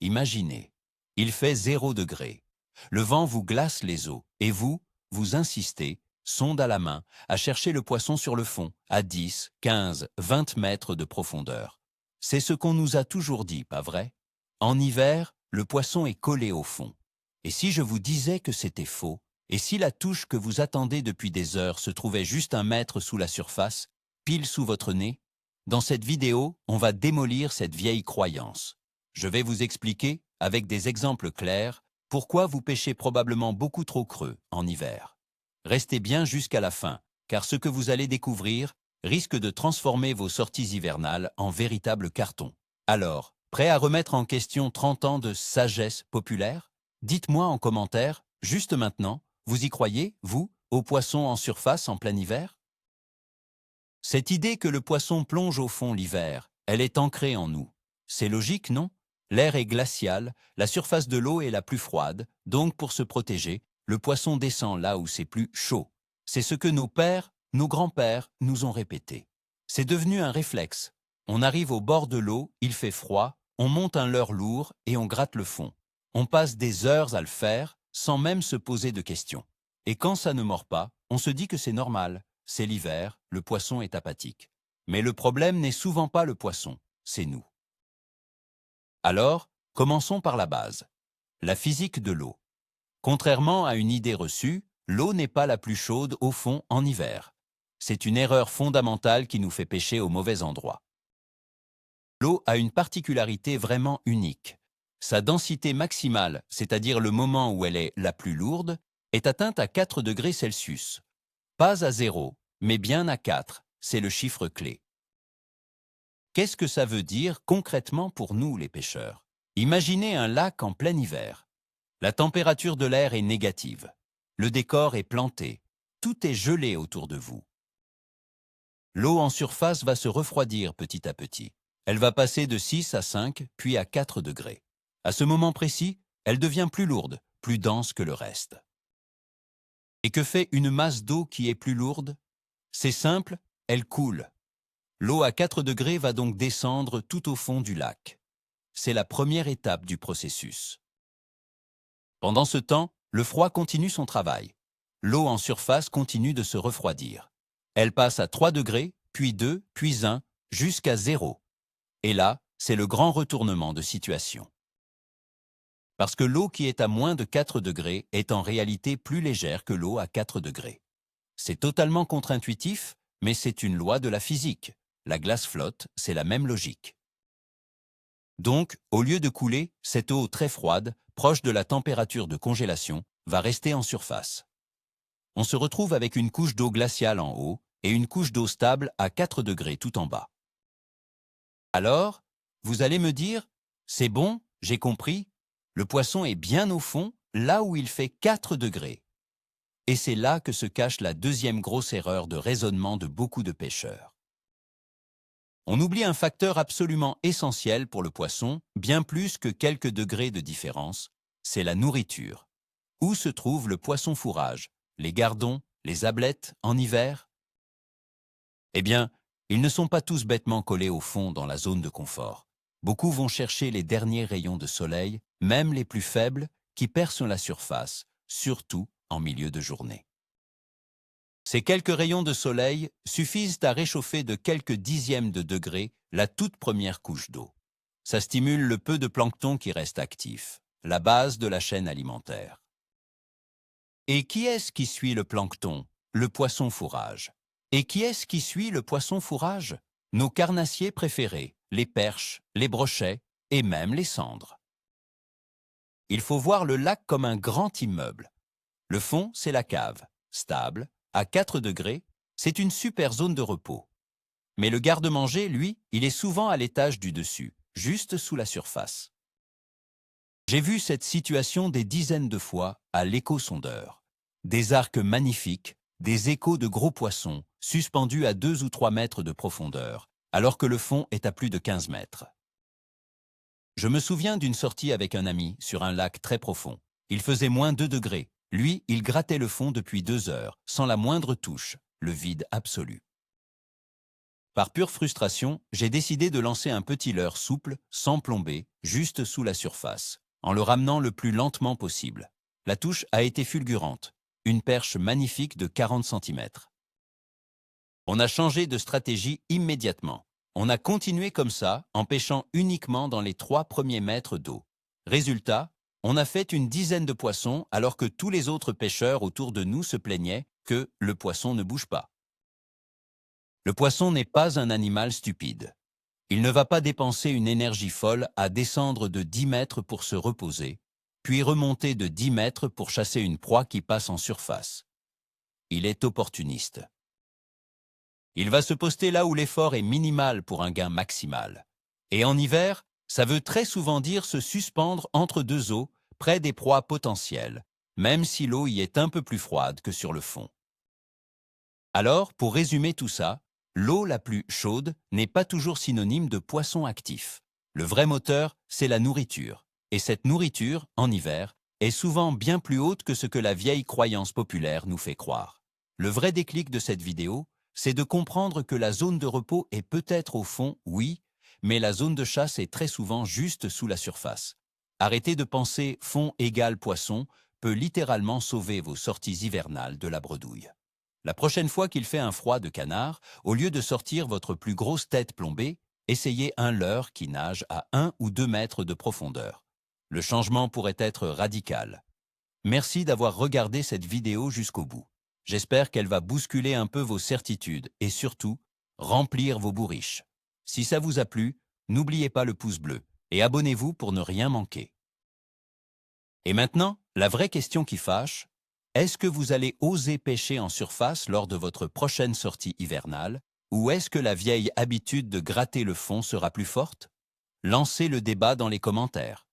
Imaginez, il fait 0 degré. Le vent vous glace les os et vous insistez, sonde à la main, à chercher le poisson sur le fond, à 10, 15, 20 mètres de profondeur. C'est ce qu'on nous a toujours dit, pas vrai? En hiver, le poisson est collé au fond. Et si je vous disais que c'était faux? Et si la touche que vous attendez depuis des heures se trouvait juste 1 mètre sous la surface, pile sous votre nez? Dans cette vidéo, on va démolir cette vieille croyance. Je vais vous expliquer, avec des exemples clairs, pourquoi vous pêchez probablement beaucoup trop creux en hiver. Restez bien jusqu'à la fin, car ce que vous allez découvrir risque de transformer vos sorties hivernales en véritables cartons. Alors, prêt à remettre en question 30 ans de sagesse populaire? Dites-moi en commentaire, juste maintenant, vous y croyez, vous, aux poissons en surface en plein hiver? Cette idée que le poisson plonge au fond l'hiver, elle est ancrée en nous. C'est logique, non? L'air est glacial, la surface de l'eau est la plus froide, donc pour se protéger, le poisson descend là où c'est plus chaud. C'est ce que nos pères, nos grands-pères nous ont répété. C'est devenu un réflexe. On arrive au bord de l'eau, il fait froid, on monte un leurre lourd et on gratte le fond. On passe des heures à le faire, sans même se poser de questions. Et quand ça ne mord pas, on se dit que c'est normal. C'est l'hiver, le poisson est apathique. Mais le problème n'est souvent pas le poisson, c'est nous. Alors, commençons par la base. La physique de l'eau. Contrairement à une idée reçue, l'eau n'est pas la plus chaude au fond en hiver. C'est une erreur fondamentale qui nous fait pêcher au mauvais endroit. L'eau a une particularité vraiment unique. Sa densité maximale, c'est-à-dire le moment où elle est la plus lourde, est atteinte à 4 degrés Celsius. Pas à 0, mais bien à 4, c'est le chiffre clé. Qu'est-ce que ça veut dire concrètement pour nous les pêcheurs? Imaginez un lac en plein hiver. La température de l'air est négative. Le décor est planté. Tout est gelé autour de vous. L'eau en surface va se refroidir petit à petit. Elle va passer de 6 à 5, puis à 4 degrés. À ce moment précis, elle devient plus lourde, plus dense que le reste. Et que fait une masse d'eau qui est plus lourde? C'est simple, elle coule. L'eau à 4 degrés va donc descendre tout au fond du lac. C'est la première étape du processus. Pendant ce temps, le froid continue son travail. L'eau en surface continue de se refroidir. Elle passe à 3 degrés, puis 2, puis 1, jusqu'à 0. Et là, c'est le grand retournement de situation. Parce que l'eau qui est à moins de 4 degrés est en réalité plus légère que l'eau à 4 degrés. C'est totalement contre-intuitif, mais c'est une loi de la physique. La glace flotte, c'est la même logique. Donc, au lieu de couler, cette eau très froide, proche de la température de congélation, va rester en surface. On se retrouve avec une couche d'eau glaciale en haut et une couche d'eau stable à 4 degrés tout en bas. Alors, vous allez me dire, c'est bon, j'ai compris, le poisson est bien au fond, là où il fait 4 degrés. Et c'est là que se cache la deuxième grosse erreur de raisonnement de beaucoup de pêcheurs. On oublie un facteur absolument essentiel pour le poisson, bien plus que quelques degrés de différence, c'est la nourriture. Où se trouve le poisson fourrage? Les gardons, les ablettes, en hiver? Eh bien, ils ne sont pas tous bêtement collés au fond dans la zone de confort. Beaucoup vont chercher les derniers rayons de soleil, même les plus faibles, qui percent la surface, surtout en milieu de journée. Ces quelques rayons de soleil suffisent à réchauffer de quelques dixièmes de degré la toute première couche d'eau. Ça stimule le peu de plancton qui reste actif, la base de la chaîne alimentaire. Et qui est-ce qui suit le plancton? Le poisson fourrage. Et qui est-ce qui suit le poisson fourrage? Nos carnassiers préférés, les perches, les brochets et même les cendres. Il faut voir le lac comme un grand immeuble. Le fond, c'est la cave, stable, à 4 degrés, c'est une super zone de repos. Mais le garde-manger, lui, il est souvent à l'étage du dessus, juste sous la surface. J'ai vu cette situation des dizaines de fois à l'écho-sondeur. Des arcs magnifiques, des échos de gros poissons, suspendus à 2 ou 3 mètres de profondeur, alors que le fond est à plus de 15 mètres. Je me souviens d'une sortie avec un ami sur un lac très profond. Il faisait moins 2 degrés. Lui, il grattait le fond depuis 2 heures, sans la moindre touche, le vide absolu. Par pure frustration, j'ai décidé de lancer un petit leurre souple, sans plomber, juste sous la surface, en le ramenant le plus lentement possible. La touche a été fulgurante, une perche magnifique de 40 cm. On a changé de stratégie immédiatement. On a continué comme ça, en pêchant uniquement dans les 3 premiers mètres d'eau. Résultat, on a fait une dizaine de poissons alors que tous les autres pêcheurs autour de nous se plaignaient que le poisson ne bouge pas. Le poisson n'est pas un animal stupide. Il ne va pas dépenser une énergie folle à descendre de 10 mètres pour se reposer, puis remonter de 10 mètres pour chasser une proie qui passe en surface. Il est opportuniste. Il va se poster là où l'effort est minimal pour un gain maximal. Et en hiver, ça veut très souvent dire se suspendre entre deux eaux, près des proies potentielles, même si l'eau y est un peu plus froide que sur le fond. Alors, pour résumer tout ça, l'eau la plus chaude n'est pas toujours synonyme de poisson actif. Le vrai moteur, c'est la nourriture. Et cette nourriture, en hiver, est souvent bien plus haute que ce que la vieille croyance populaire nous fait croire. Le vrai déclic de cette vidéo, c'est de comprendre que la zone de repos est peut-être au fond, oui, mais la zone de chasse est très souvent juste sous la surface. Arrêtez de penser fond égale poisson peut littéralement sauver vos sorties hivernales de la bredouille. La prochaine fois qu'il fait un froid de canard, au lieu de sortir votre plus grosse tête plombée, essayez un leurre qui nage à 1 ou 2 mètres de profondeur. Le changement pourrait être radical. Merci d'avoir regardé cette vidéo jusqu'au bout. J'espère qu'elle va bousculer un peu vos certitudes et surtout, remplir vos bourriches. Si ça vous a plu, n'oubliez pas le pouce bleu et abonnez-vous pour ne rien manquer. Et maintenant, la vraie question qui fâche, est-ce que vous allez oser pêcher en surface lors de votre prochaine sortie hivernale ou est-ce que la vieille habitude de gratter le fond sera plus forte? Lancez le débat dans les commentaires.